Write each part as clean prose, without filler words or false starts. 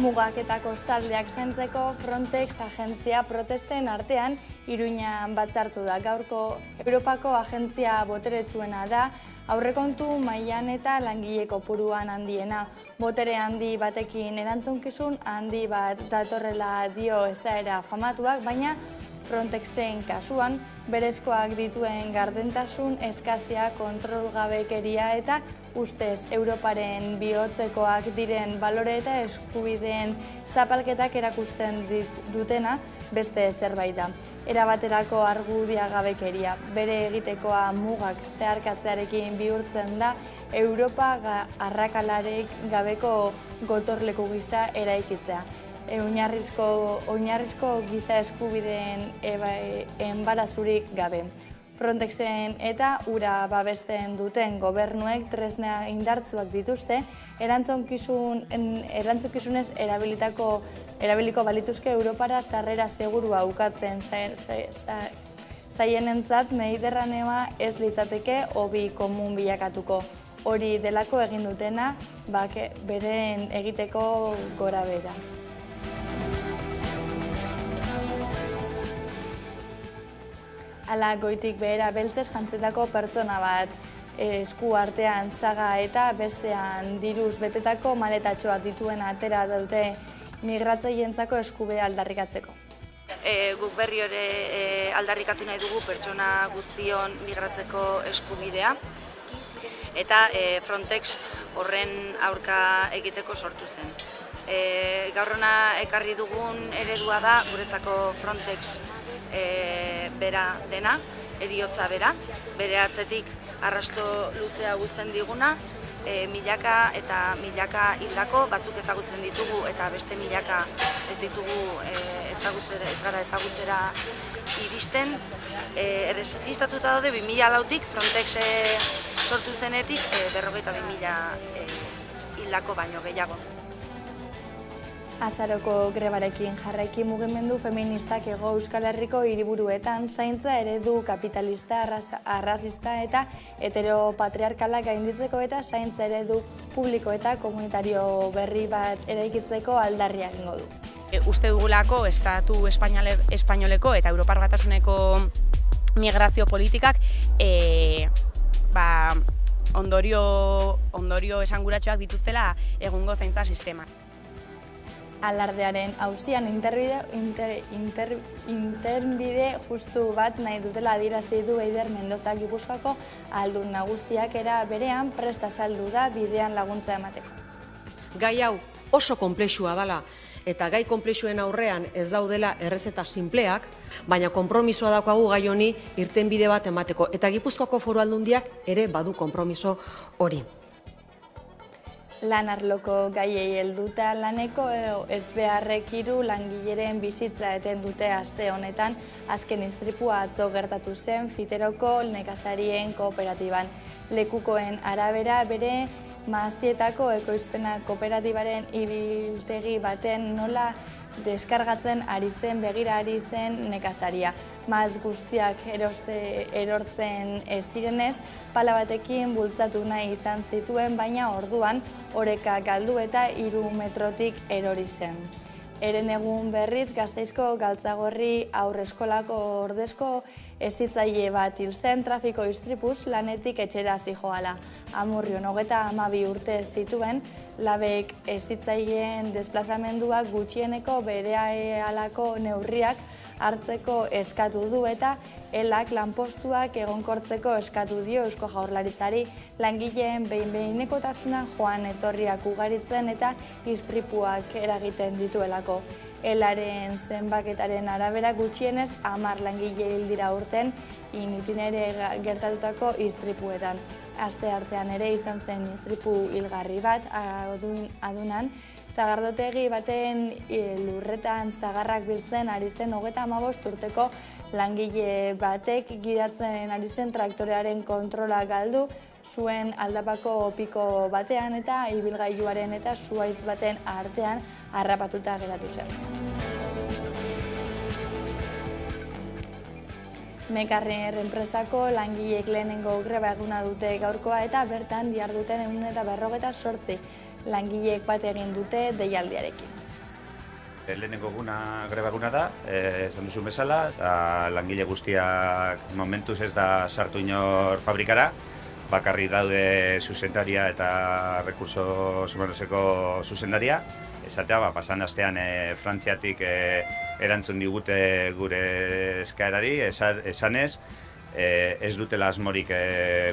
Mugak eta kostaldeak zaintzeko Frontex agentzia protesten artean Iruñan batzartu da. Gaurko Europako agentzia boteretsuena da, aurrekontu mailan eta langile kopuruan handiena. Botere handi batekin erantzunkizun handi bat datorrela dio esaera famatuak, baina Frontexen kasuan berezkoak dituen gardentasun, eskazia, kontrolgabekeria eta ustez Europaren bihotzekoak diren balore eta eskubideen zapalketak erakusten dutena beste zerbait da. Erabaterako argudiagabekeria, bere egitekoa mugak zeharkatzearekin bihurtzen da Europa arrakalarik gabeko gotorleku gisa eraikitzea. Oinarrizko giza eskubideen enbarazurik gabe. Frontexen eta ura babesten duten gobernuek tresna indartsuak dituzte, erantzukizunez erabiliko balituzke Europara sarrera segurua ukatzen zaienentzat Mediterraneoa ez litzateke hobi komun bilakatuko. Hori delako egin dutena, beren egiteko gorabehera. Ala goitik behera beltzez jantzetako pertsona bat esku artean zaga eta bestean diruz betetako maletatxoa dituen atera dute migratzaileentzako eskubidea aldarrikatzeko. Guk berri ere aldarrikatu nahi dugu pertsona guztion migratzeko eskubidea eta Frontex horren aurka egiteko sortu zen. Gaur hona ekarri dugun eredua da guretzako Frontex bera dena, heriotza bera, bere atzetik arrasto luzea guzten diguna, milaka eta milaka hildako batzuk ezagutzen ditugu eta beste milaka ez ditugu ez gara ezagutzera iristen. Erregistratuta daude 2004tik Frontex sortu zenetik 52.000 hildako baino gehiago. Azaroko grebarekin jarraiki mugimendu feministak Hego Euskal Herriko hiriburuetan zaintza eredu kapitalista, arrazista eta heteropatriarkala gainditzeko eta zaintza eredu publiko eta komunitario berri bat eraikitzeko aldarria egingo du. Uste dugulako Estatu espainoleko eta Europar Batasuneko migrazio politikak ondorio esanguratsuak dituztela egungo zaintza sistema. Alardearen auzian internbide justu bat nahi dutela adierazi du Eider Mendoza Gipuzkoako ahaldun nagusiak era berean prest azaldu da bidean laguntza emateko. Gai hau oso konplexua dela eta gai konplexuen aurrean ez daudela errezeta sinpleak, baina konpromisoa daukagu gai honi irtenbide bat emateko eta Gipuzkoako Foru Aldundiak ere badu konpromiso hori. Lan arloko gaiei helduta laneko ezbeharrek 3 langileren bizitza eten dute aste honetan azken istripua atzo gertatu zen Fiteroko nekazarien kooperatiban. Lekukoen arabera bere Maaztietako ekoizpena kooperatibaren ibiltegi baten nola deskargatzen ari zen begira ari zen nekazaria. Maaz guztiak erortzen ez zirenez, pala batekin bultzatu nahi izan zituen, baina orduan oreka galdu eta 3 metrotik erori zen. Eren egun berriz Gasteizko Galtzagorri aurreskolako ordezko hezitzaile bat hil zen trafiko istripuz lanetik etxera zihoala. Amurrion 32 urte zituen, labek hezitzaileen desplazamenduak gutxieneko berehalako neurriak hartzeko eskatu du eta elak lanpostuak egonkortzeko eskatu dio Eusko Jaurlaritzari langileen behin-behinekotasuna joan etorriak ugaritzen eta istripuak eragiten dituelako. Elaren zenbaketaren arabera gutxienez 10 langile hil dira urten initinere gertatutako istripuetan. Aste artean ere izan zen istripu hilgarri bat adunan, Zagardotegi baten lurretan zagarrak biltzen ari zen 35 urteko langile batek gidatzen ari zen traktorearen kontrola galdu zuen aldapako piko batean eta ibilgailuaren eta zuhaitz baten artean harrapatuta geratu zen. Mekarrer enpresako langileek lehenengo greba eguna dute gaurkoa eta bertan diharduten 158 langileek bat egin dute deialdiarekin. Lehenengo guna grebaguna da, esan duzun bezala, eta langile guztiak momentuz ez da sartu inor fabrikara, bakarrik daude zuzendaria eta Recursos Humanoseko zuzendaria. Esatea, pasan astean Frantziatik erantzun digute gure eskaerari, esanez, ez dutela asmorik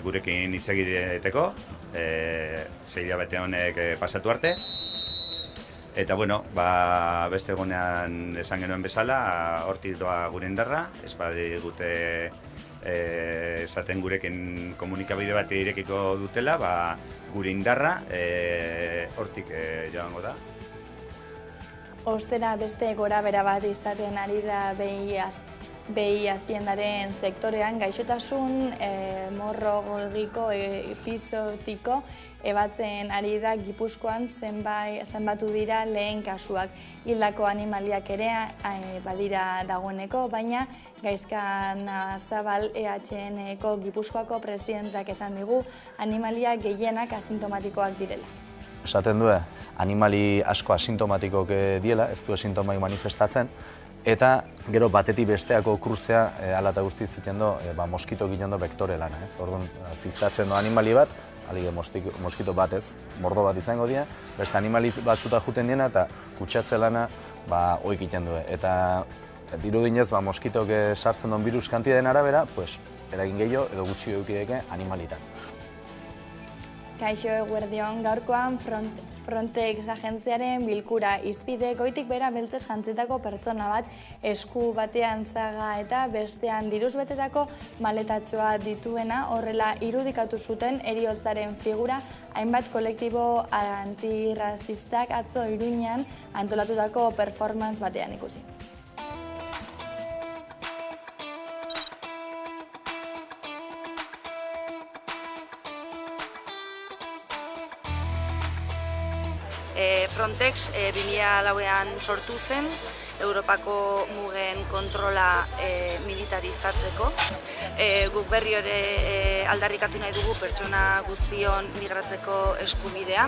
gurekin hitz egiteko, 6 hilabete honek pasatu arte. Eta, bueno, beste egunean esan genuen bezala, hortik doa gure indarra, ez badigute esaten gurekin komunikabide bat irekiko dutela, gure indarra hortik joango da. Ostera beste gora bera bat izaten ari da behi haziendaren sektorean, gaixotasun hemorragiko epizotiko ebatzen ari da Gipuzkoan zenbatu dira lehen kasuak. Hildako animaliak ere badira dagoeneko, baina Gaizka Zabal EHNeko Gipuzkoako presidentak esan digu animaliak gehienak asintomatikoak direla. Esaten du, animali asko asintomatikok diela, ez du sintomaik manifestatzen, eta gero batetik besteako kruzea ala eta guzti ziten du moskito ginen du vektore lana. Orduan, ziztatzen du animali bat, alige moskito bat ez, mordo bat izango dira, beste animali batzuta juten diena eta kutsatze lana oik egiten du. Eta dirudinez, moskitok sartzen duen virus kantideen arabera, eragin gehiago edo gutxi eukideke animalitan. Kaixo eguerdion, gaurkoan Frontex agentziaren bilkura izpide goitik bera beltzez jantzitako pertsona bat esku batean zaga eta bestean diruz betetako maletatxoa dituena, horrela irudikatu zuten heriotzaren figura hainbat kolektibo antirrazistak atzo Iruñan antolatutako performance batean ikusi. Frontex 2004an sortu zen, Europako mugen kontrola militarizatzeko. Guk berri hori aldarrikatu nahi dugu pertsona guztion migratzeko eskubidea,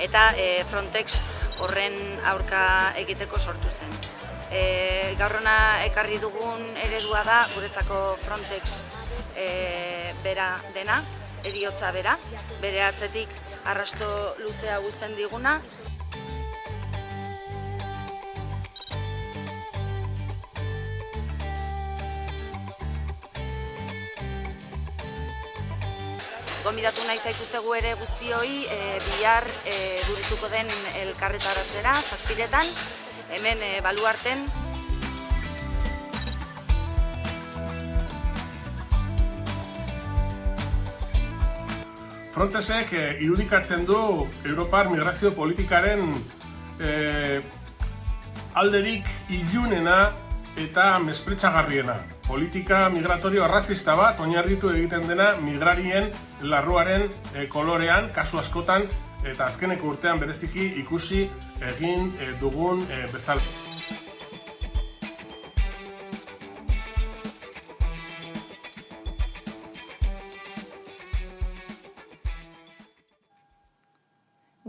eta Frontex horren aurka egiteko sortu zen. Gaur hona ekarri dugun eredua da, guretzako Frontex bera dena, heriotza bera, bere atzetik arrasto luzea guzten diguna. Gonbidatu nahi zaituztegu ere guztioi, bihar burituko den elkarretaratzera, Zazpiretan, hemen Baluarten. Frontexek irudikatzen du Europar migrazio politikaren alderik ilunena eta mespretxagarriena. Politika migratorio arrazista bat oinarritu egiten dena migrarien larruaren kolorean, kasu askotan, eta azkeneko urtean bereziki ikusi egin dugun bezala.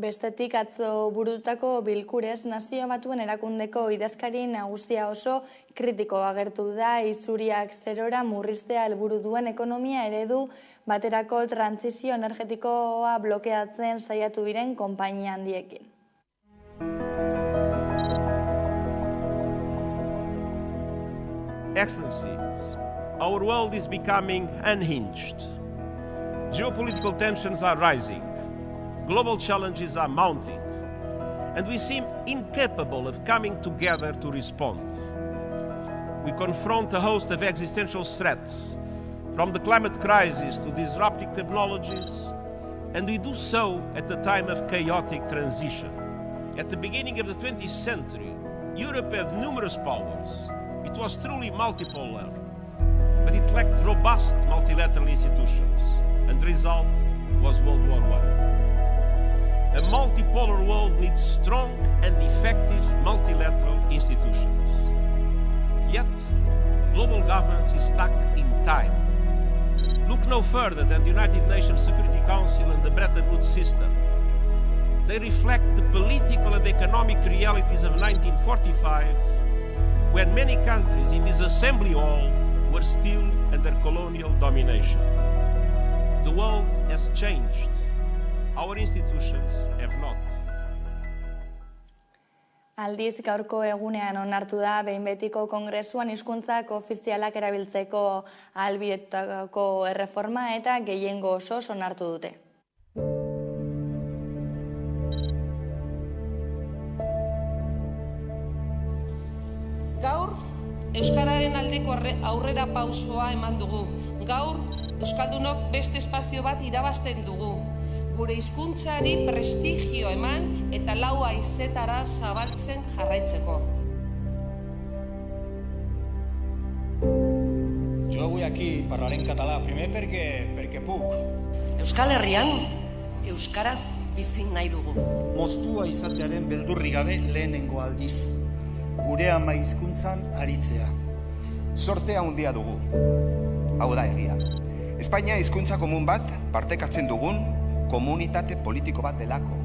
Bestetik atzo burututako bilkurez Nazio Batuen erakundeko idazkari nagusia oso kritiko agertu da isuriak zerora murriztea helburu duen ekonomia eredu baterako trantsizio energetikoa blokeatzen saiatu diren konpainia handiekin. Excellencies, our world is becoming unhinged. Geopolitical tensions are rising. Global challenges are mounting, and we seem incapable of coming together to respond. We confront a host of existential threats, from the climate crisis to disruptive technologies, and we do so at a time of chaotic transition. At the beginning of the 20th century, Europe had numerous powers. It was truly multipolar, but it lacked robust multilateral institutions, and the result was World War I. A multipolar world needs strong and effective multilateral institutions. Yet, global governance is stuck in time. Look no further than the United Nations Security Council and the Bretton Woods system. They reflect the political and economic realities of 1945, when many countries in this assembly hall were still under colonial domination. The world has changed. Our institutions have not. Aldiz, gaurko egunean onartu da behin betiko kongresuan hizkuntzak ofizialak erabiltzeko ahalbidetutako erreforma eta gehiengo osoz onartu dute. Gaur, euskararen aldeko aurrera pausoa eman dugu. Gaur, euskaldunok beste espazio bat irabazten dugu. Gure hizkuntzari prestigio eman eta lau haizetara zabaltzen jarraitzeko. Jo avui aquí parlaré en català, primer perquè puc. Euskal Herrian, euskaraz bizi nahi dugu. Moztua izatearen beldurri gabe lehenengo aldiz. Gure ama hizkuntzan aritzea. Sortea handia dugu. Hau da egia. Espainia hizkuntza komun bat partekatzen dugun komunitate politiko bat delako.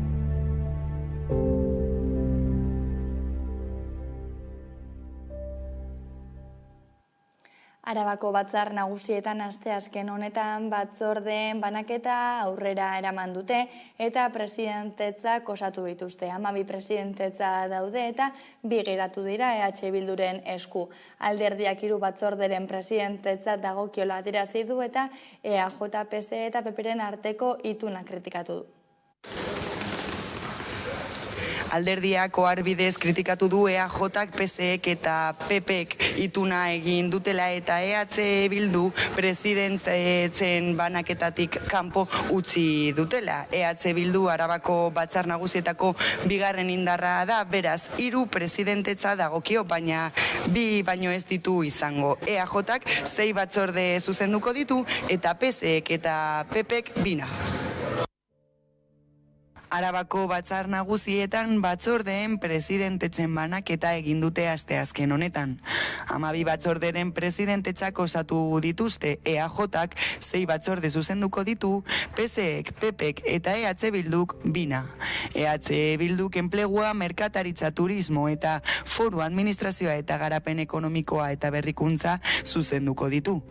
Arabako batzar nagusietan asteazken honetan batzordeen banaketa aurrera eraman dute eta presidentetzak osatu dituzte. 12 presidentetza daude eta 2 geratu dira EH Bilduren esku. Alderdiak 3 batzorderen presidentetza dagokiola adierazi du eta EAJ, PSE eta PPren arteko ituna kritikatu du. Alderdiak oharbidez kritikatu du EAJak, PSEek eta PPek ituna egin dutela eta EH Bildu presidentetzen banaketatik kanpo utzi dutela. EH Bildu Arabako batzar nagusietako 2. indarra da, beraz 3 presidentetza dagokio, baina 2 baino ez ditu izango. EAJak 6 batzorde zuzenduko ditu eta PSEek eta PPek 2. Arabako batzar nagusietan batzordeen presidentetzen banaketa egin dute asteazken honetan. 12 batzorderen presidentetzak osatu dituzte, EAJak 6 batzorde zuzenduko ditu, PSEek, PPek eta EH Bilduk 2. EH Bilduk enplegua, merkataritza, turismo eta foru administrazioa eta garapen ekonomikoa eta berrikuntza zuzenduko ditu.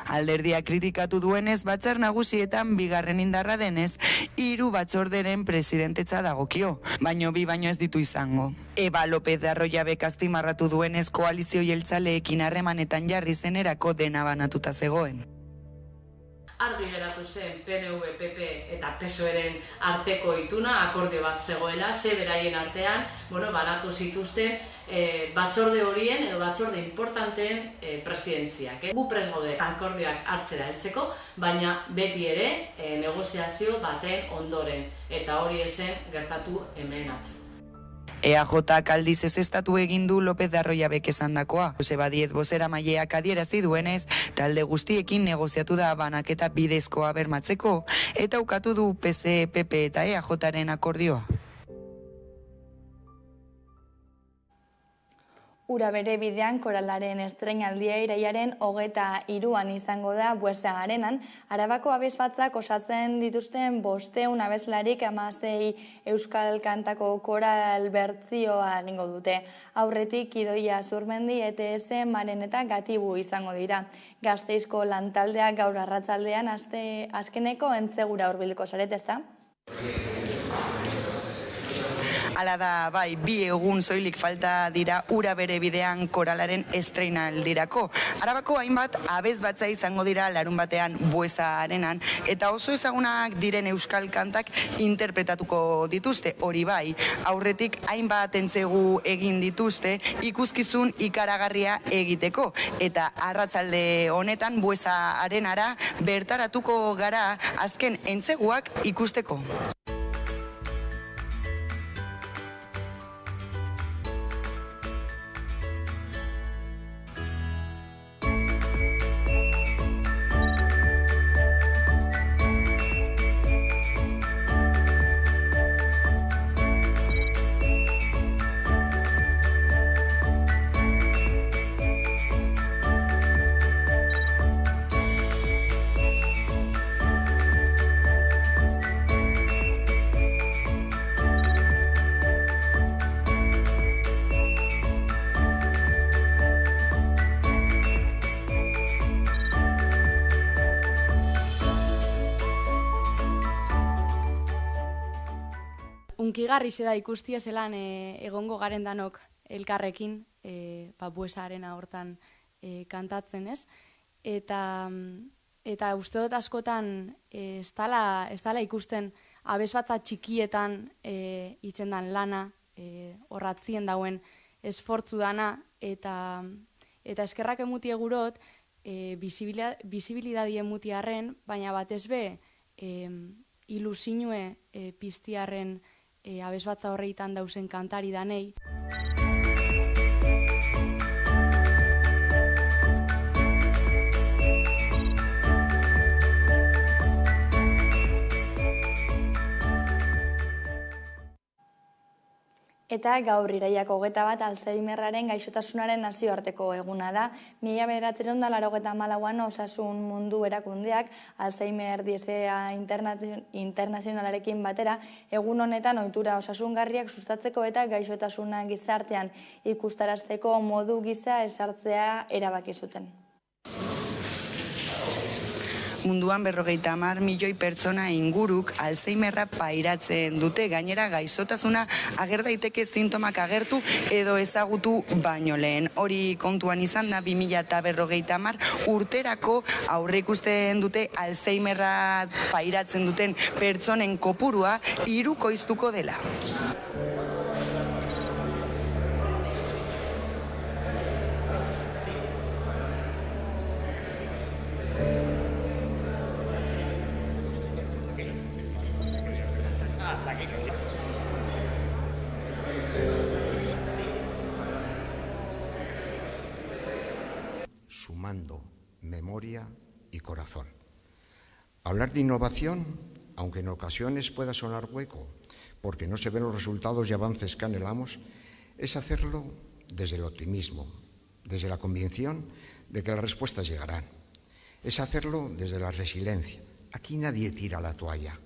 Alderdia kritikatu duenez, batzar nagusietan 2. indarra denez, 3 batzorderen presidentetza dagokio, baino 2 baino ez ditu izango. Eba López de Arroyabek azpimarratu duenez, koalizio jeltzaleekin harremanetan jarri zenerako dena banatuta zegoen. Argi geratu zen PNV, PP eta PSOEren arteko ituna, akordio bat zegoela, ze beraien artean, banatu zituzten batzorde horien edo batzorde importanteen presidentziak. Gu prest gaude akordioak hartzera heltzeko, baina beti ere negoziazio baten ondoren, eta hori esen gertatu hemen atzo. EAJak aldiz ezeztatu egin du López de Arroyabek esandakoa. Joseba Díez bozeramaileak adierazi duenez, talde guztiekin negoziatu da banaketa bidezkoa bermatzeko, eta ukatu du PSE, PP eta EAJaren akordioa. Ura bere bidean koralaren estreinaldia irailaren 23an izango da Buesa Arenan. Arabako abesbatzak osatzen dituzten 500 abeslarik 16 euskal kantako koral bertzioa egingo dute. Aurretik Idoia Zurmendi, ETS, Maren eta Gatibu izango dira. Gasteizko lantaldeak gaur arratsaldean azkeneko entzegura hurbilduko zarete, ezta? Hala da, bai, 2 egun soilik falta dira ura bere bidean koralaren estreinaldirako. Arabako hainbat abesbatza izango dira larun batean Buesa Arenan, eta oso ezagunak diren euskal kantak interpretatuko dituzte. Hori bai, aurretik hainbat entzegu egin dituzte ikuskizun ikaragarria egiteko. Eta arratsalde honetan Buesa Arenara bertaratuko gara azken entzeguak ikusteko. unkigarri da ikustia zelan egongo garen danok elkarrekin, buesaren hortan kantatzen, ez? Eta uste dut askotan ez dala ikusten abesbatza txikietan itzen dan lana, horratzien dauen esfortzu dana, eta eskerrak emuti egurot, bizibilidadi emuti arren, baina batez be, ilusinue piztiarren abesbatza horreitan dauzen kantari danei. Eta gaur iraiak 21 Alzheimerraren gaixotasunaren nazioarteko eguna da. 1984an Osasun Mundu Erakundeak Alzheimer Diesea Internazionalarekin batera egun honetan ohitura osasungarriak sustatzeko eta gaixotasuna gizartean ikustarazteko modu gisa esartzea erabaki zuten. Munduan 50 milioi pertsona inguruk Alzheimerra pairatzen dute, gainera gaixotasuna ager daiteke sintomak agertu edo ezagutu baino lehen. Hori kontuan izan da 2050 urterako aurreikusten dute Alzheimerra pairatzen duten pertsonen kopurua hirukoiztuko dela. Sumando memoria y corazón. Hablar de innovación, aunque en ocasiones pueda sonar hueco, porque no se ven los resultados y avances que anhelamos, es hacerlo desde el optimismo, desde la convicción de que las respuestas llegarán. Es hacerlo desde la resiliencia. Aquí nadie tira la toalla,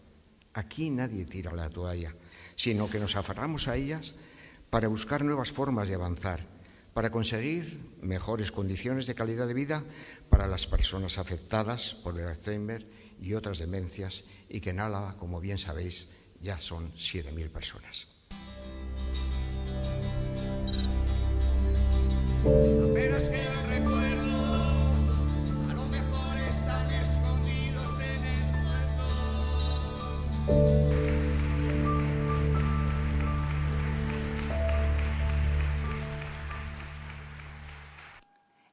sino que nos aferramos a ellas para buscar nuevas formas de avanzar, para conseguir mejores condiciones de calidad de vida para las personas afectadas por el Alzheimer y otras demencias, y que en Álava, como bien sabéis, ya son 7.000 personas. Pero es que los recuerdos a lo mejor están escondidos en el muerto.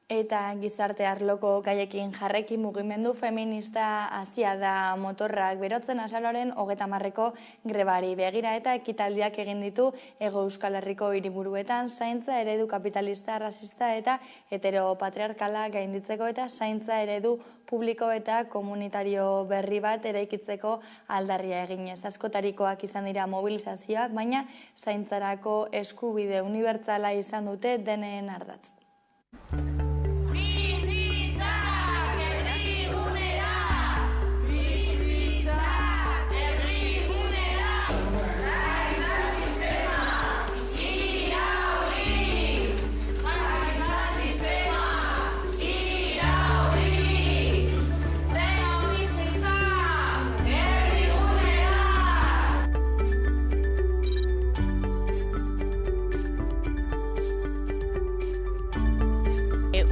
Eta gizarte arloko gaiekin jarrekin mugimendu feminista hasia da motorrak berotzen azaroaren 30ko grebari begira eta ekitaldiak egin ditu Hego Euskal Herriko hiriburuetan zaintza eredu kapitalista, rasista eta heteropatriarkala gainditzeko eta zaintza eredu publiko eta komunitario berri bat eraikitzeko aldarria eginez. Askotarikoak izan dira mobilizazioak, baina zaintzarako eskubide unibertsala izan dute denen ardatz.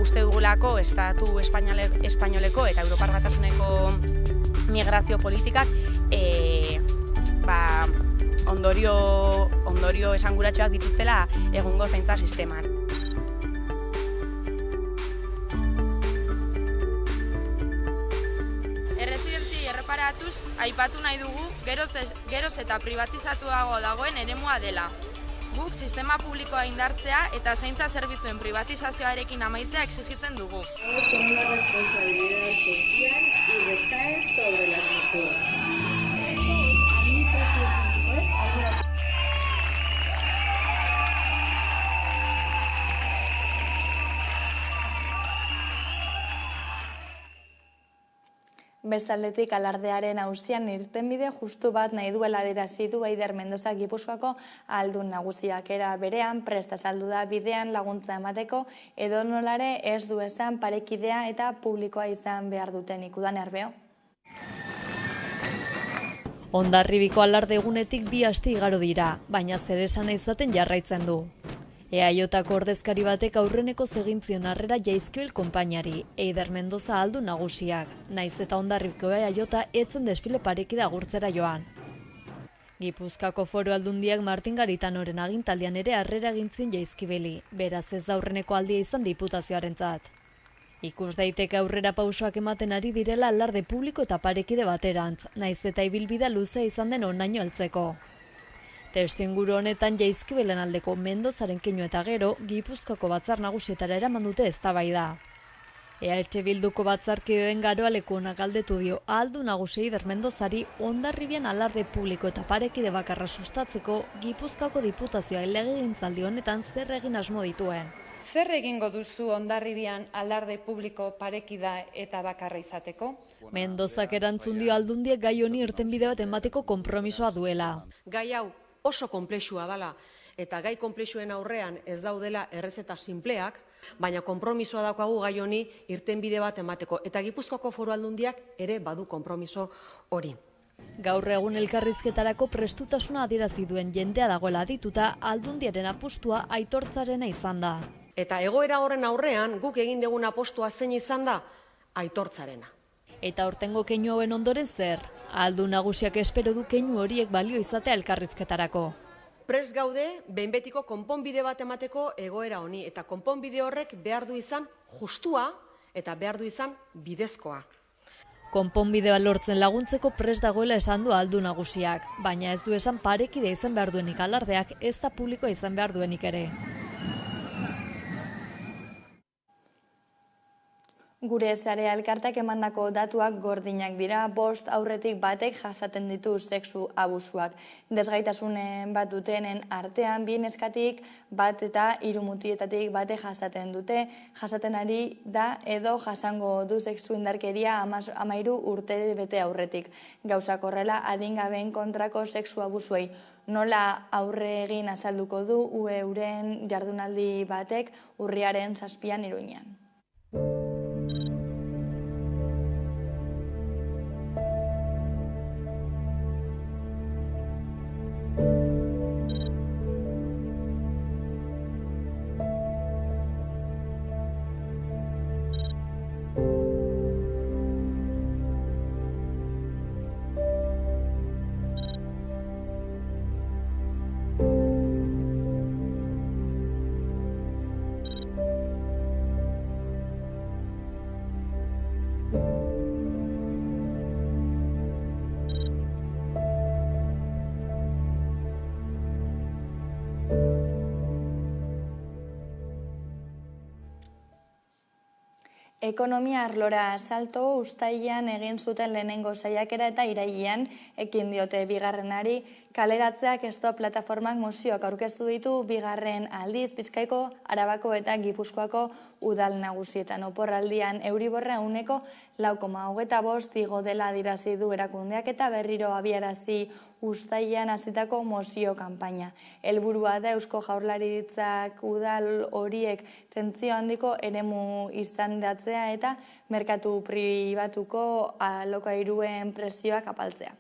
Uste dugulako Estatu espainoleko eta Europar Batasuneko migrazio politikak ondorio esanguratsuak dituztela egungo zaintza sisteman. Erresidentziei erreparatuz, aipatu nahi dugu geroz eta privatizatuago dagoen eremua dela. Guk sistema publikoa indartzea eta zaintza zerbitzuen privatizazioarekin amaitzea exigitzen dugu. Con una responsabilidad social y recae sobre las mujeres. Bestaldetik alardearen auzian irtenbide justu bat nahi duela adierazi du Eider Mendoza Gipuzkoako ahaldun nagusiak. Era berean prest azaldu da bidean laguntza emateko edonolare ez du esan parekidea eta publikoa izan behar duten. Ikudan Erbeo. Hondarribiko alarde egunetik 2 aste igaro dira, baina zer esana izaten jarraitzen du. EAJko ordezkari batek aurreneko egintzion harrera Jaizkibel konpainiari, Eider Mendoza aldu nagusiak, naiz eta Hondarribiko EAJ etzen desfile parekide agurtzera joan. Gipuzkoako Foru Aldundiak Martin Garitanoren agintaldian ere harrera egin zien Jaizkibeli, beraz ez da aurreneko aldia izan diputazioarentzat. Ikus daiteke aurrera pausoak ematen ari direla alarde publiko eta parekide baterantz, naiz eta ibilbidea luzea izan den honaino heltzeko. Testuinguru honetan Jaizkibelen aldeko Mendozaren keinu eta gero, Gipuzkoako batzar nagusietara eraman dute eztabaida. EH Bilduko batzarkideen Garoaleku onak galdetu dio aldu nagusi Eider Mendozari Hondarribian alarde publiko eta parekide bakarra sustatzeko Gipuzkoako diputazioa legegintzaldi honetan zer egin asmo dituen. Zer egingo duzu Hondarribian alarde publiko parekida eta bakarra izateko? Mendozak erantzun dio Aldundiek gai honi irtenbide bat emateko konpromisoa duela. Gai hau oso konplexua dela eta gai konplexuen aurrean ez daudela errezeta sinpleak, baina konpromisoa daukagu gai honi irtenbide bat emateko eta Gipuzkoako Foru Aldundiak ere badu konpromiso hori. Gaur egun elkarrizketarako prestutasuna adierazi duen jendea dagoela adituta Aldundiaren apustua aitortzarena izan da. Eta egoera horren aurrean guk egin dugun apostua zein izan da aitortzarena. Eta aurtengo keinu hauen ondoren zer? Aldu nagusiak espero du keinu horiek balio izatea elkarrizketarako. Prest gaude behin betiko konponbide bat emateko egoera honi eta konponbide horrek behar du izan justua eta behar du izan bidezkoa. Konponbidea lortzen laguntzeko prest dagoela esan du aldu nagusiak, baina ez du esan parekide izan behar duenik alardeak, ez da publikoa izan behar duenik ere. Gure Sarea elkarteak emandako datuak gordinak dira, 5 aurretik batek jasaten ditu sexu abusuak. Desgaitasunen bat dutenen artean, 2 neskatik bat eta 3 mutietatik batek jasaten dute, jasaten ari da edo jasango du sexu indarkeria 13 urte bete aurretik. Gauzak horrela adingabeen kontrako sexu abusuei nola aurre egin azalduko du euren jardunaldi batek urriaren 7 Iruñean. Ekonomia arlora salto uztailean egin zuten lehenengo saiakera eta irailean ekin diote bigarrenari. Kaleratzeak esto plataformak mozioak aurkeztu ditu bigarren aldiz Bizkaiko, Arabako eta Gipuzkoako udal nagusietan. Oporraldian Euriborra 0,25 igo dela adierazi du erakundeak eta berriro abiarazi uztailean hasitako mozio kanpaina. Helburua da Eusko Jaurlaritzak udal horiek tentsio handiko eremu izendatzea eta merkatu pribatuko alokairuen prezioak apaltzea.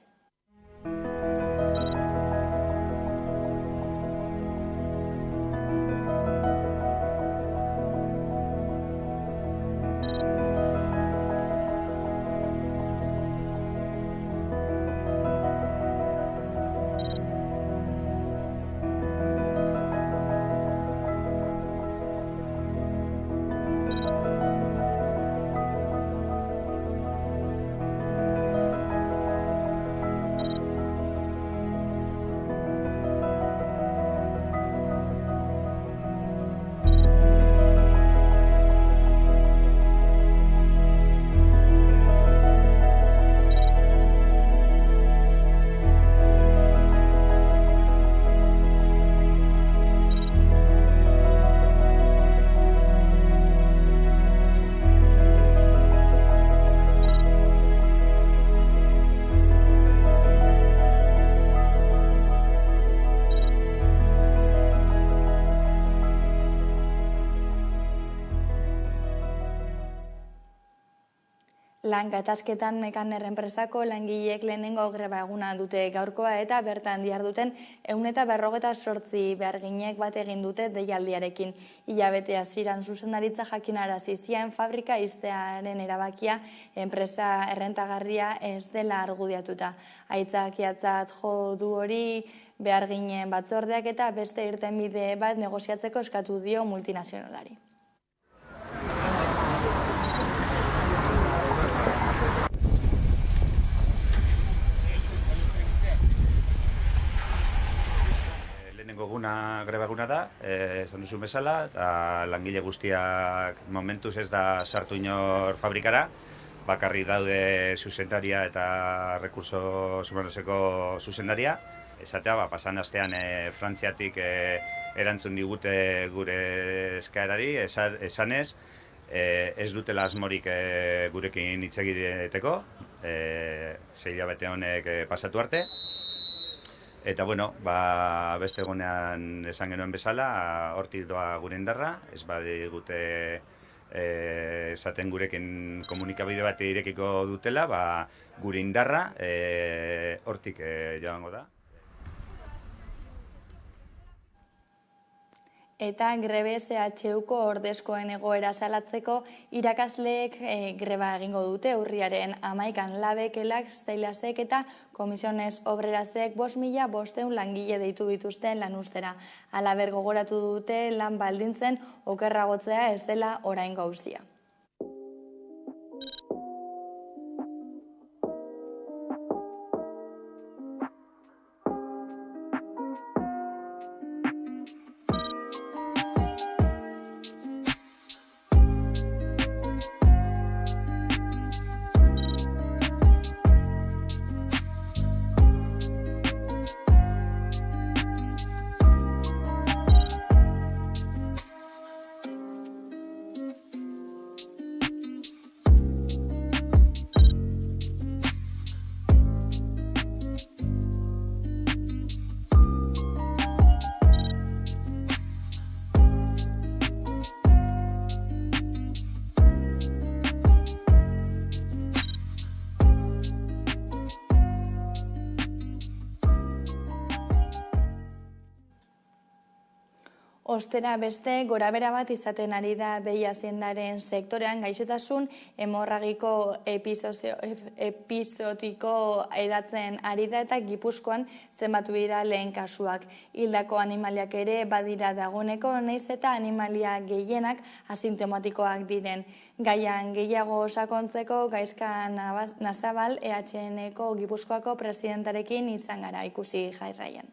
Lan gatazketan Mekaner enpresako langileek lehenengo greba eguna dute gaurkoa eta bertan diharduten 158 beharginek bat egin dute deialdiarekin. Hilabete hasieran zuzendaritza jakinarazi zien fabrika ixtearen erabakia enpresa errentagarria ez dela argudiatuta. Aitzakiatzat jo du hori beharginen batzordeak eta beste irtenbide bat negoziatzeko eskatu dio multinazionalari. Greba eguna da, esan duzun bezala, eta langile guztiak momentuz ez da sartu inor fabrikara, bakarri daude zuzendaria eta rekursos humanoseko zuzendaria. Esatea, pasan astean Frantziatik erantzun digute gure eskaerari, esanez, ez dutela asmorik gurekin hitz egiteko, 6 hilabete honek pasatu arte. Eta, beste egunean esan genuen bezala, hortik doa gure indarra, ez badigute esaten gurekin komunikabide bat irekiko dutela, gure indarra hortik joango da. Eta grebe CHUko ordezkoen egoera salatzeko irakasleek greba egingo dute urriaren 11an Labek, Elak, Steilasek eta Komisiones Obrerasek 5.500 langile deitu dituzten lanuztera. Halaber gogoratu dute lan baldintzen okerragotzea ez dela orain gauzia. Ostera beste, gorabera bat izaten ari da behi haziendaren sektorean gaixotasun hemorragiko episodiko edatzen ari da eta Gipuzkoan zenbatu dira lehen kasuak. Hildako animaliak ere badira dagoeneko, nahiz eta animalia gehienak asintomatikoak diren. Gaian gehiago sakontzeko Gaizka Nazabal EHNeko Gipuzkoako presidentarekin izan gara ikusi jarraian.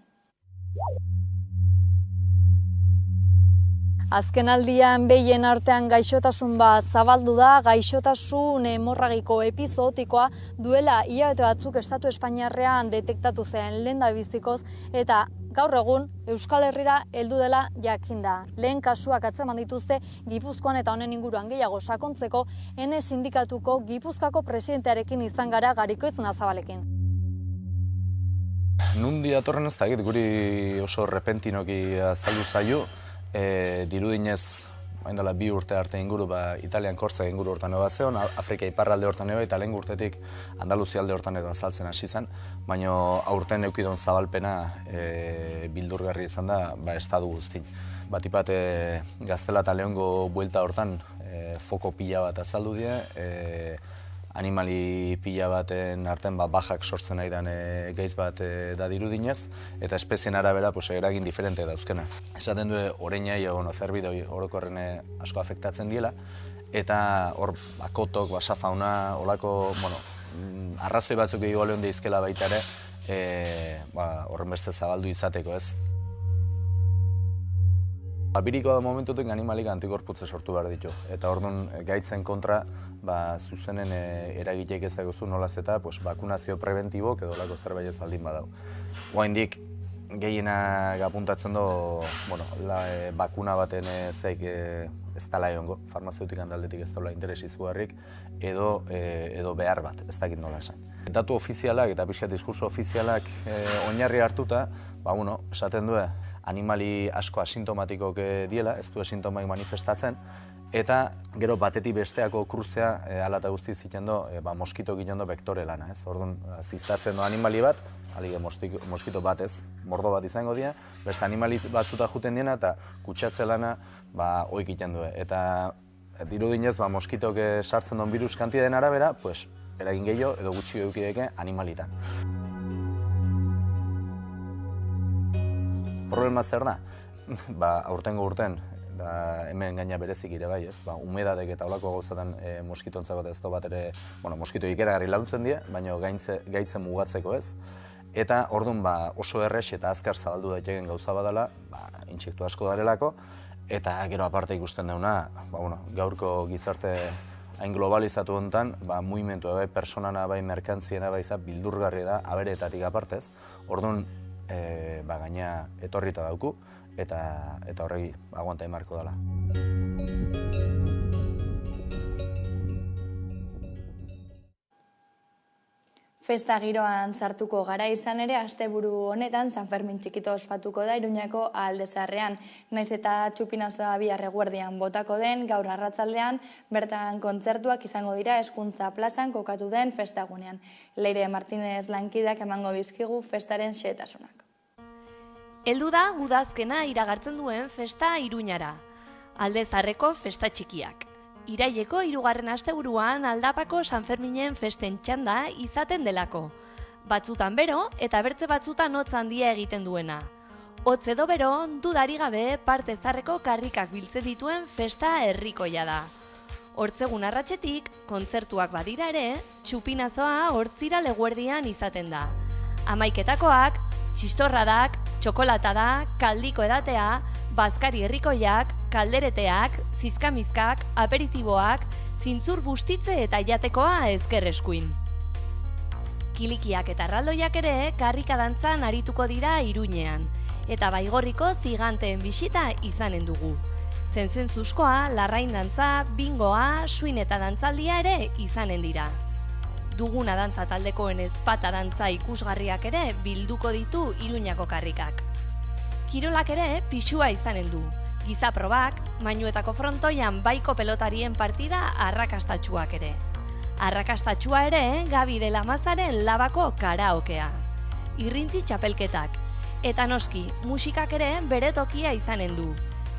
Azken aldian behien artean gaixotasun bat zabaldu da, gaixotasun hemorragiko epizootikoa duela hilabete batzuk Estatu Espainiarrean detektatu zen lehendabizikoz eta gaur egun Euskal Herrira heldu dela jakinda. Lehen kasuak atzeman dituzte Gipuzkoan eta honen inguruan gehiago sakontzeko Ene sindikatuko Gipuzkoako presidentearekin izan gara Garikoitz Nazabalekin. Nundi datorren ez dakit, guri oso repentinoki azaldu zaio. Dirudinez, haindela 2 urte arte inguru, Italian kortza inguru hortan eba zeon, Afrika iparralde hortan eba, eta lehen urtetik Andaluzia alde hortan edo azaltzen hasi zen, baina aurten eukidon zabalpena bildurgarri izan da, estadu guztin. Batipat Gaztela eta Leongo buelta hortan foko pila bat azaldu die, animali pila baten artean bajak sortzen nahi den gaiz bat da dirudinez, eta espezien arabera eragin diferente dauzkena. Esaten du oreinai zerbidoi orokorren asko afektatzen diela, eta hor kotok, basafauna, olako arrazoi batzuk egigo lehon deizkela baita ere, horren beste zabaldu izateko ez. Biriko da momentutik animalik antikorputze sortu behar ditu, eta orduan gaitzen kontra zuzenen eragiteik ez dagozu nolaz eta bakunazio preventibok edo lako zerbait ez baldin badau. Oaindik gehienak apuntatzen du bakuna baten zeik ez dala egongo, farmazeutikan aldetik ez daula interes izugarrik, edo behar bat, ez dakit nola esan. Datu ofizialak eta pixka diskurso ofizialak oinarri hartuta, esaten du animali asko asintomatikok diela, ez du asintomaik manifestatzen, eta gero batetik besteako kruzea ala eta guzti ziten do, moskito ginen do vektore lana, ez? Orduan, ziztatzen do animali bat, alige moskito bat ez, mordo bat izango dira, beste animali batzuta juten diena eta kutsatze lana oik egiten du. Eta dirudinez, moskitok sartzen duen virus kantideen arabera, eragin gehiago edo gutxi eukideke animalitan. Problema zer da? Aurtengo urten, hemen gaina berezik ere bai, ez? Humedadek eta olako gauzatan moskitontzako ez da bat ere, moskito ikeragarri launtzen dira, baina gaitzen mugatzeko ez. Eta orduan oso errex eta azkar zabaldu daiteken gauza badala, intsektu asko darelako, eta gero aparte ikusten dauna, gaurko gizarte hain globalizatu honetan, mugimendu bai personana bai merkantziena bai bildurgarri da, abereetatik apartez. Orduan, gaina etorrita dauku, eta horregi aguanta emarko dela. Festa giroan sartuko gara izan ere, asteburu honetan San Fermin txikito ospatuko da Iruñako Alde Zaharrean. Naiz eta txupinazoa bihar eguerdian botako den, gaur arratzaldean, bertan kontzertuak izango dira Hezkuntza plazan kokatu den festagunean. Leire Martínez lankideak emango dizkigu festaren xehetasunak. Heldu da udazkena iragartzen duen festa Iruñara. Alde Zaharreko festa txikiak. Iraileko 3. asteburuan Aldapako San Ferminen festen txanda izaten delako. Batzutan bero eta bertze batzutan hotz handia egiten duena. Hotz edo bero, dudari gabe parte zaharreko karrikak biltzen dituen festa herrikoia da. Hortzegun arratsetik, kontzertuak badira ere, txupinazoa hortzira eguerdian izaten da. Hamaiketakoak, txistorradak, txokolatada, kaldiko edatea, bazkari herrikoiak, kaldereteak, zizkamizkak, aperitiboak, zintzur bustitze eta jatekoa ezker eskuin. Kilikiak eta erraldoiak ere karrika dantzan arituko dira Iruñean, eta Baigorriko ziganteen bisita izanen dugu. Zentzuzkoa, larrain dantza, bingoa, suin eta dantzaldia ere izanen dira. Duguna dantza taldekoen ezpata dantza ikusgarriak ere bilduko ditu Iruñako karrikak. Kirolak ere pixua izanen du. Gizaprobak, mainuetako frontoian baiko pelotarien partida arrakastatxuak ere. Arrakastatxua ere Gabi de la Mazaren labako karaokea. Irrintzi txapelketak. Eta noski, musikak ere bere tokia izanen du.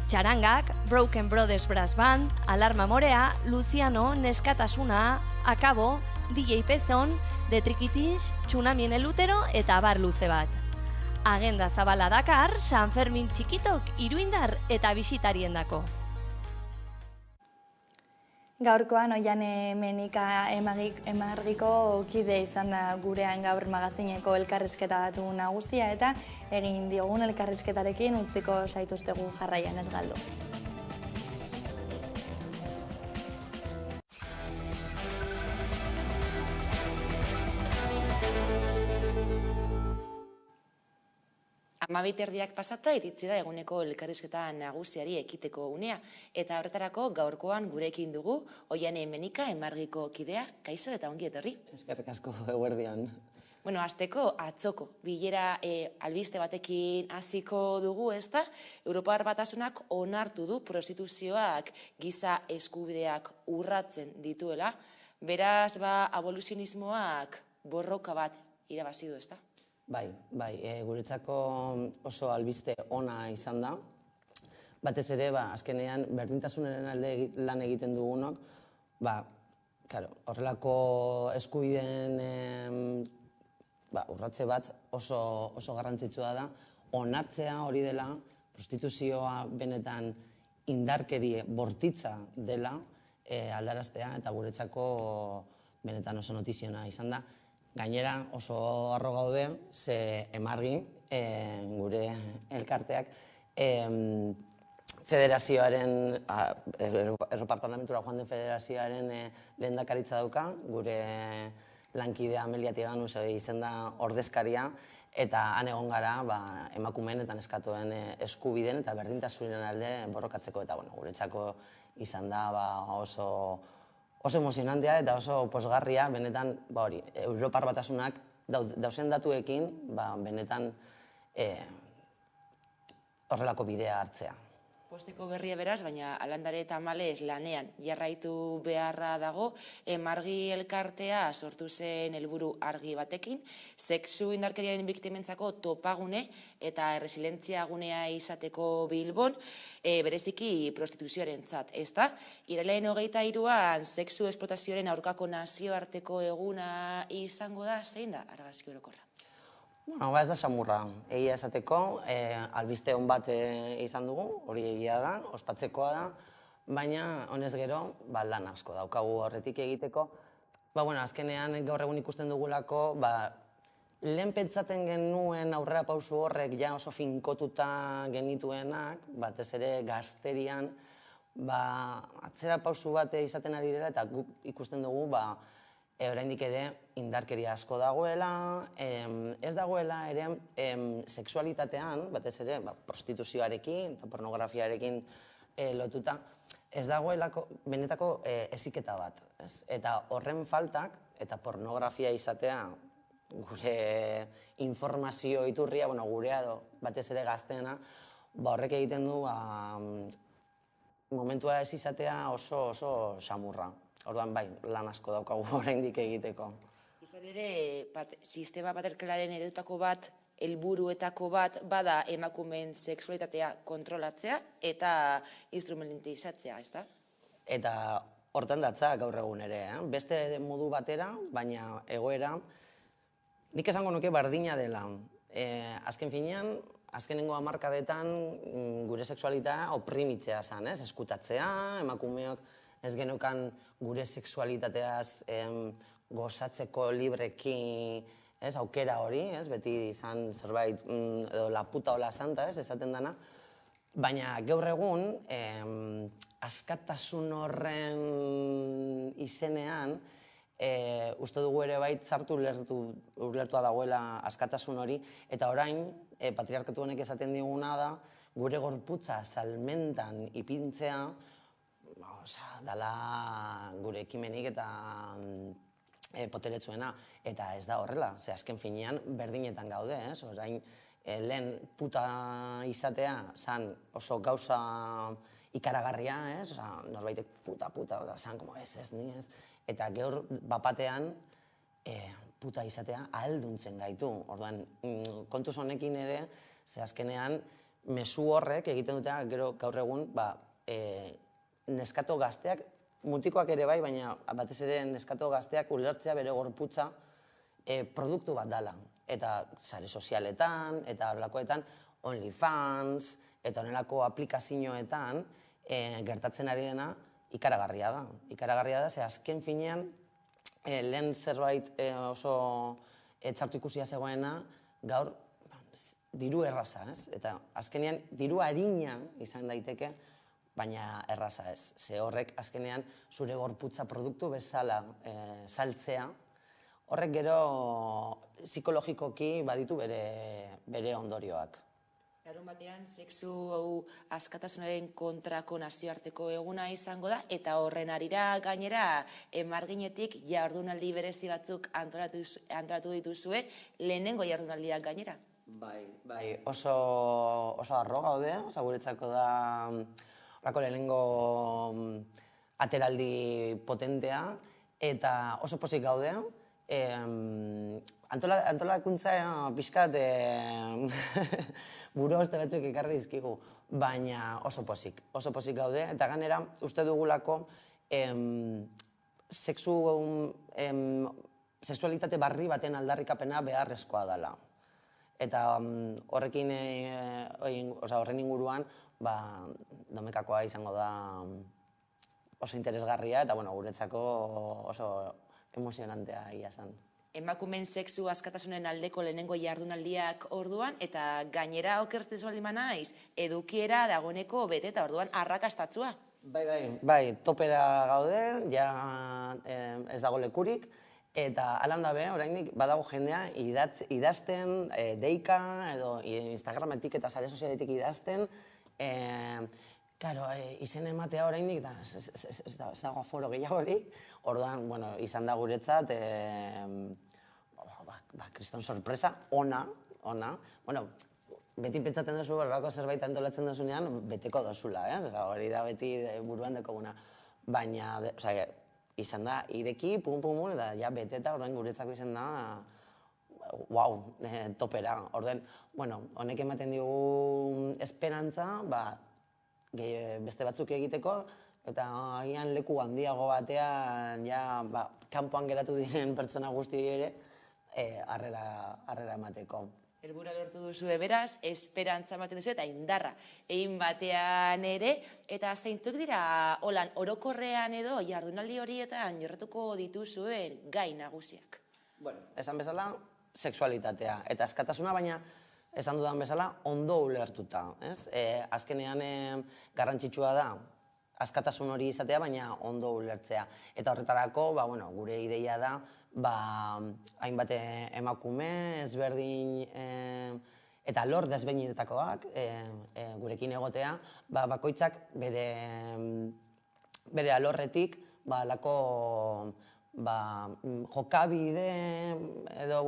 Txarangak, Broken Brothers Brass Band, Alarma Morea, Luciano, Neskatasuna, Akabo, DJ Pezon, Detrikitix, Txunamien elutero eta abar luze bat. Agenda zabala dakar San Fermin txikitok iruindar eta bisitariendako. Gaurkoan Oiane Menika Emargiko kide izan da gurean gaur magazineko elkarrizketa datu nagusia eta egin diogun elkarrizketarekin utziko zaituztegu jarraian ez galdu. Amabiterdiak pasata iritzi da eguneko elkarrizketa nagusiari ekiteko unea, eta horretarako gaurkoan gurekin dugu Oiane Menika Emargiko kidea, kaixo eta ongi etorri. Eskerrik asko eguerdian. Azteko atzoko bilera albiste batekin hasiko dugu, ezta? Europar Batasunak onartu du prostituzioak giza eskubideak urratzen dituela, beraz aboluzionismoak borroka bat irabazi du, ezta? Bai, guretzako oso albiste ona izan da. Batez ere, azkenean, berdintasunaren alde lan egiten dugunok, horrelako eskubideen urratze bat oso garrantzitsua da. Onartzea hori dela, prostituzioa benetan indarkerie bortitza dela aldaraztea, eta guretzako benetan oso notiziona izan da. Gainera oso harro gaude, ze Emargi, gure elkarteak, federazioaren, Europar Parlamentura joan den federazioaren lehendakaritza dauka, gure lankidea Amelia Tiganus izan da ordezkaria, eta han egon gara emakumeen eta neskatoen eskubideen eta berdintasunen alde borrokatzeko, eta guretzako izan da oso emozionantea eta oso posgarria, benetan, Europar Batasunak dauzen datuekin, benetan horrelako bidea hartzea. Posteko berria beraz, baina alandare eta malez lanean jarraitu beharra dago, Margi elkartea sortu zen helburu argi batekin, sexu indarkeriaren biktimentzako topagune eta erresilientzia gunea izateko Bilbon, bereziki prostituzioarentzat, ezta? Irailaren 23an sexu esplotazioaren aurkako nazioarteko eguna izango da, zein da argazki orokorra? Bueno, ez da samurra. Egia esateko, albiste hon bat izan dugu, hori egia da, ospatzekoa da, baina honez gero, lan asko daukagu horretik egiteko. Azkenean gaur egun ikusten dugulako, lehen pentsaten genuen aurrera pausu horrek ja oso finkotuta genituenak, batez ere gazterian, atzera pausu bat izaten ari dira eta guk ikusten dugu, oraindik ere indarkeria asko dagoela, ez dagoela ere sexualitatean, batez ere prostituzioarekin eta pornografiarekin lotuta, ez dagoelako benetako heziketa bat. Eta horren faltak, eta pornografia izatea gure informazio iturria, gurea edo batez ere gazteena, horrek egiten du momentua ez izatea oso samurra. Orduan, lan asko daukagu oraindik egiteko. Izan ere, sistema patriarkalaren eredutako bat, helburuetako bat, bada emakumeen sexualitatea kontrolatzea eta instrumentalizatzea, ezta? Eta hortan datza gaur egun ere, beste modu batera, baina egoera, nik esango nuke bardina dela. Azken finean, azkenengo hamarkadetan gure sexualitatea oprimitzea zen, eskutatzea, emakumeok ez genukan gure sexualitateaz gozatzeko libreki aukera hori, beti izan zerbait edo la puta o la santa, esaten dana, baina gaur egun askatasun horren izenean uste dugu ere bait zartu ulertua dagoela askatasun hori, eta orain patriarkatu honek esaten diguna da gure gorputza salmentan ipintzea dala gure ekimenik eta poteretsuena, eta ez da horrela, ze azken finean berdainetan gaude, orain lehen puta izatea zan oso gauza ikaragarria, norbaitek puta, zan como ez, ni ez, eta gaur bapatean puta izatea ahalduntzen gaitu, orduan kontuz honekin ere, ze azkenean mezu horrek egiten dutena gaur egun, neskato gazteak, mutikoak ere bai, baina batez ere neskato gazteak ulertzea bere gorputza produktu bat dela. Eta sare sozialetan, eta horrelakoetan, OnlyFans, eta honelako aplikazioetan gertatzen ari dena ikaragarria da. Ikaragarria da, ze azken finean, lehen zerbait oso txartu ikusia zegoena, gaur diru erraza, eta azkenean diru harina izan daiteke, baina erraza ez. Ze horrek azkenean zure gorputza produktu bezala saltzea, horrek gero psikologikoki baditu bere ondorioak. Larun batean, sexu askatasunaren kontrako nazioarteko eguna izango da, eta horren arira gainera Marginetik jardunaldi berezi batzuk antolatu dituzue, lehenengo jardunaldiak gainera. Bai, oso arro gaude, guretzako da horako lehenengo ateraldi potentea, eta oso pozik gaude. Antolakuntza pixkat buruoste batzuk ekarri dizkigu, baina oso pozik gaude, eta ganera uste dugulako sexualitate barri baten aldarrikapena beharrezkoa dela. Eta horrekin, horren inguruan, domekakoa izango da oso interesgarria, eta guretzako oso emozionantea egia zen. Emakumeen sexu askatasunen aldeko lehenengo jardunaldiak orduan, eta gainera okertzen baldin banaiz, edukiera dagoeneko bete eta orduan arrakastatzua. Bai, topera gaude, ja ez dago lekurik, eta alan dabe, oraindik badago jendea idazten, deika, edo Instagrametik eta sare sozialetik idazten, izen ematea oraindik da, ez dago aforo gehiagorik, orduan, izan da guretzat, kriston sorpresa, ona, beti pentsatzen duzu, horrelako zerbait antolatzen duzunean, beteko dozula, hori da beti buruan dekoguna. Baina, izan da, ireki, pum, eta ja bete eta horren guretzako izan da, topera. Orden, honek ematen digu esperantza, beste batzuk egiteko, eta agian leku handiago batean, kanpoan geratu diren pertsona guztioi ere, harrera emateko. Helburua lortu duzu beraz, esperantza ematen duzu eta indarra egin batean ere, eta zeintzuk dira holan orokorrean edo jardunaldi horietan jorratuko dituzuen gai nagusiak? Esan bezala, sexualitatea eta askatasuna, baina esan dudan bezala, ondo ulertuta. Azkenean garrantzitsua da, askatasun hori izatea, baina ondo ulertzea. Eta horretarako, gure ideia da, hainbat emakume, ezberdin eta lor desberdinetakoak gurekin egotea, bakoitzak bere alorretik halako jokabide edo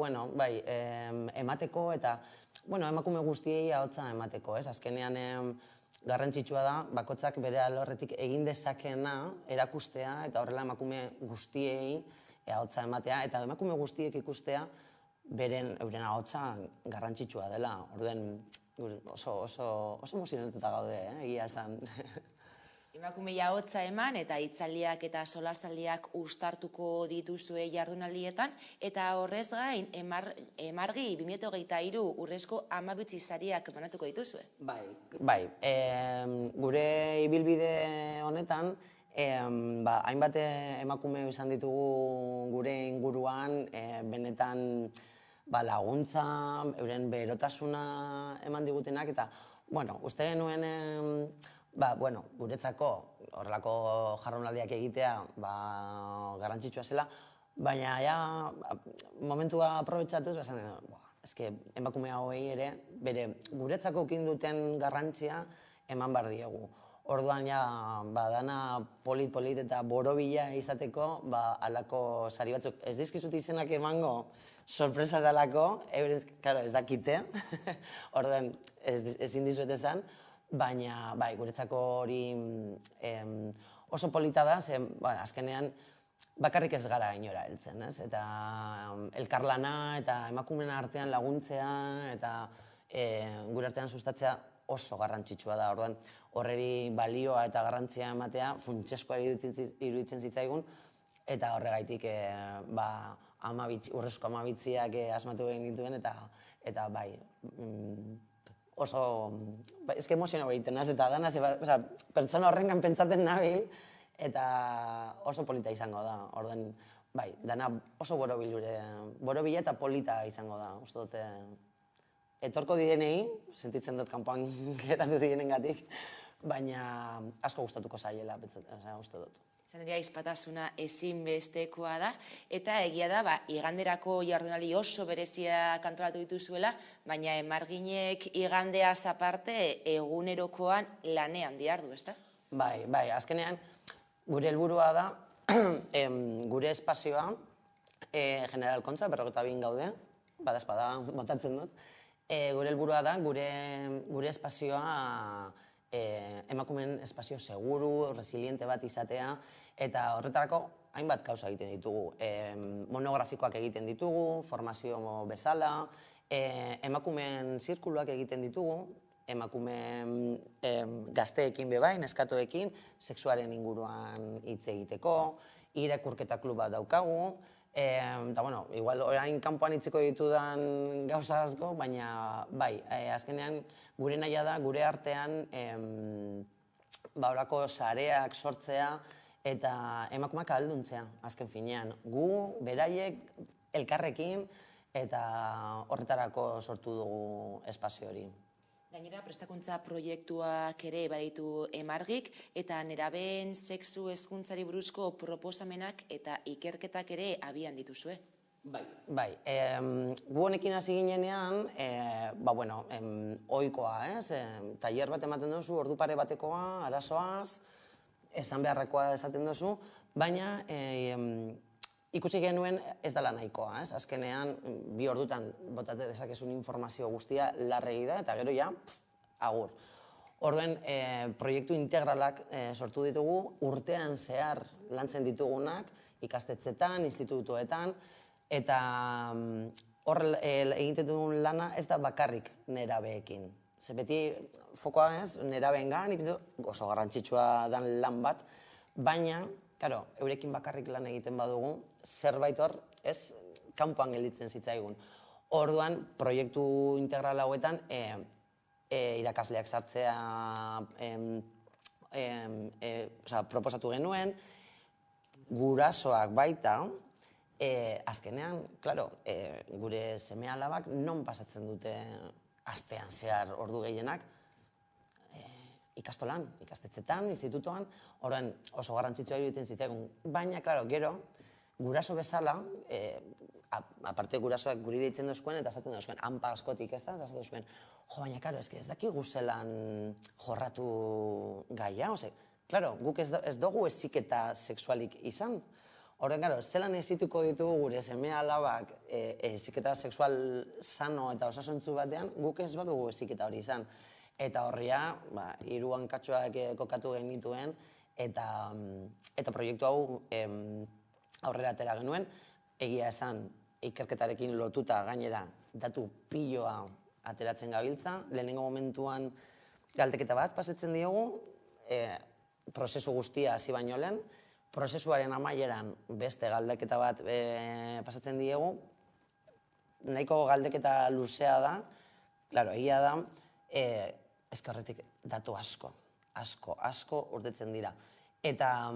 emateko eta emakume guztiei ahotsa emateko. Azkenean garrantzitsua da, bakoitzak bere alorretik egin dezakeena erakustea eta horrela emakume guztiei ahotsa ematea, eta emakume guztiek ikustea euren ahotsa garrantzitsua dela. Orduen oso emozionatuta gaude, egia esan. Emakumei ahotsa eman eta hitzaldiak eta solasaldiak uztartuko dituzue jardunaldietan, eta horrez gain, Emargi 2023 urrezko 12 sariak banatuko dituzue. Bai, gure ibilbide honetan, hainbat emakume izan ditugu gure inguruan, benetan laguntza, euren berotasuna eman digutenak, eta, uste genuen, guretzako horrelako jardunaldiak egitea garrantzitsua zela, baina momentua aprobetxatuz, emakume hauei ere, guretzako ukin duten garrantzia eman behar diegu. Orduan, dana polit eta borobila izateko, alako sari batzuk. Ez dizkizut izenak emango sorpresa dalako, ez dakite, orduan ezin dizuet esan, baina guretzako hori oso polita da, azkenean bakarrik ez gara inora heltzen, eta elkarlana eta emakumeen artean laguntzea eta gure artean sustatzea oso garrantzitsua da. Orduan, horreri balioa eta garrantzia ematea funtsezkoa iruditzen zitzaigun, eta horregaitik urrezko 12 asmatu egin dituen, eta oso emozionau egiten naz, eta danaz, pertsona horrengan pentsaten nabil, eta oso polita izango da. Orduan, dana oso borobila eta polita izango da, uste dute. Etorko direnei, sentitzen dut kanpoan geratu direnengatik, baina asko gustatuko zaiela, uste dut. Izan ere, aizpatasuna ezinbestekoa da, eta egia da, iganderako jardunaldi oso berezia antolatu dituzuela, baina Emarginek igandeaz aparte egunerokoan lanean dihardu, ezta? Bai, azkenean gure helburua da, gure espazioa, General Kontza, 42 gaude, badazpada botatzen dut, gure helburua da, gure espazioa emakumeen espazio seguru, resiliente bat izatea, eta horretarako hainbat kausa egiten ditugu. Monografikoak egiten ditugu, formazio bezala, emakumeen zirkuluak egiten ditugu, emakumeen gazteekin bebain, neskatoekin, sexuaren inguruan hitz egiteko, irakurketa klub bat daukagu, eta, igual orain kanpoan hitziko ditudan gauza asko, baina, azkenean gure nahia da, gure artean, horako sareak sortzea eta emakumeak ahalduntzea, azken finean. Gu, beraiek, elkarrekin, eta horretarako sortu dugu espazio hori. Gainera, prestakuntza proiektuak ere baditu Emargik, eta nerabeen sexu hezkuntzari buruzko proposamenak eta ikerketak ere abian dituzue. Bai, gu honekin hasi ginenean, ohikoa, tailer bat ematen duzu, ordu pare batekoa, arazoaz, esan beharrekoa esaten duzu, baina ikusi genuen ez dela nahikoa, ez? Azkenean, 2 ordutan botate dezakezun informazio guztia larregi da, eta gero ja, agur. Orduen, proiektu integralak sortu ditugu, urtean zehar lantzen ditugunak, ikastetzetan, institutuetan, eta hor egiten dugun lana ez da bakarrik nerabeekin. Ze beti fokoa ez, nerabeengan, oso garrantzitsua dan lan bat, baina, karo, eurekin bakarrik lan egiten badugu, zerbait hor, ez, kanpoan gelditzen zitzaigun. Orduan, proiektu integral hauetan, irakasleak sartzea proposatu genuen, gurasoak baita, azkenean, klaro, gure seme-alabak non pasatzen dute astean zehar ordu gehienak, ikastolan, ikastetzetan, institutoan, horren oso garrantzitsua iruditzen zitzaigun. Baina, klaro, gero, guraso bezala, aparte gurasoak guri deitzen dozkuen, eta esaten dozkuen, hanpa askotik ez da, eta esaten dozkuen, baina, klaro, ez dakigu zelan jorratu gaia, klaro, guk ez dugu heziketa sexualik izan. Horren, klaro, zelan hezituko ditugu gure seme-alabak heziketa sexual sano eta osasuntzu batean, guk ez badugu heziketa hori izan. Eta horria, 3 hankatxoak kokatu genituen, eta proiektu hau aurrera atera genuen, egia esan ikerketarekin lotuta gainera datu piloa ateratzen gabiltza, lehenengo momentuan galdeketa bat pasatzen diogu, prozesu guztia hasi baino lehen, prozesuaren amaieran beste galdeketa bat pasatzen diegu, nahiko galdeketa luzea da, klaro, egia da, ezkerretik datu asko urtetzen dira. Eta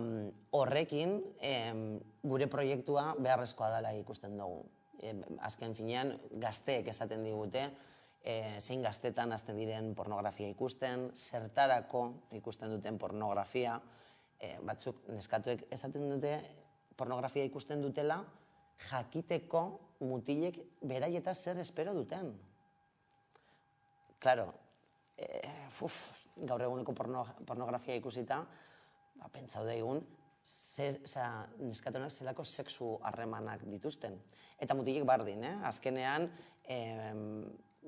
horrekin gure proiektua beharrezkoa dela ikusten dugu. Azken finean, gazteek esaten digute, zein gaztetan hasten diren pornografia ikusten, zertarako ikusten duten pornografia, batzuk neskatuek esaten dute pornografia ikusten dutela jakiteko mutilek beraietaz zer espero duten. Klaro, gaur eguneko pornografia ikusita, pentsau daigun, neskatuenak zelako sexu harremanak dituzten. Eta mutilek bardin, azkenean,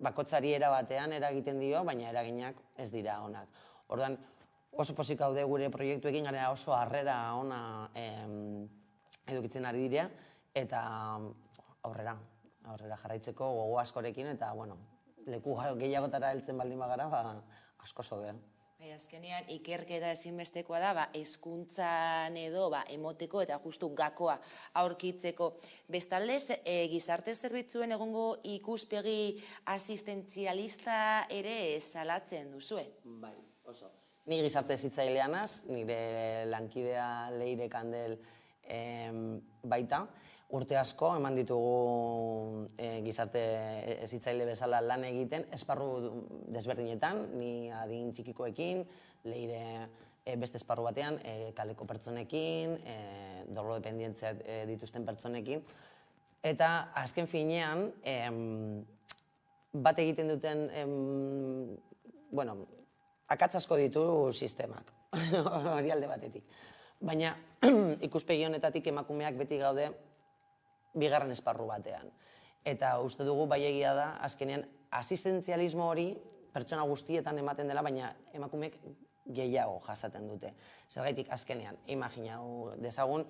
bakotzari erabatean eragiten dio, baina eraginak ez dira onak. Orduan, oso pozik gaude gure proiektuekin, gara oso harrera ona edukitzen ari dira, eta aurrera jarraitzeko gogo askorekin, eta, leku gehiagotara heltzen baldin bagara, asko zobe. Azkenean, ikerketa ezinbestekoa da, hezkuntzan edo emoteko eta justu gakoa aurkitzeko. Bestaldez, gizarte zerbitzuen egongo ikuspegi asistentzialista ere salatzen duzue? Bai, oso. Ni gizarte zitzaileanaz, nire lankidea Leire Kandel baita. Urte asko eman ditugu gizarte zitzaile bezala lan egiten, esparru desberdinetan, ni adin txikikoekin, Leire beste esparru batean, kaleko pertsonekin, drogodependientzia dituzten pertsonekin. Eta azken finean, bat egiten duten, akats asko ditu sistemak, hori alde batetik. Baina ikuspegi honetatik emakumeak beti gaude bigarren esparru batean. Eta uste dugu bai egia da, azkenean asistentzialismo hori pertsona guztietan ematen dela, baina emakumeek gehiago jasaten dute. Zergaitik azkenean, imaginau dezagun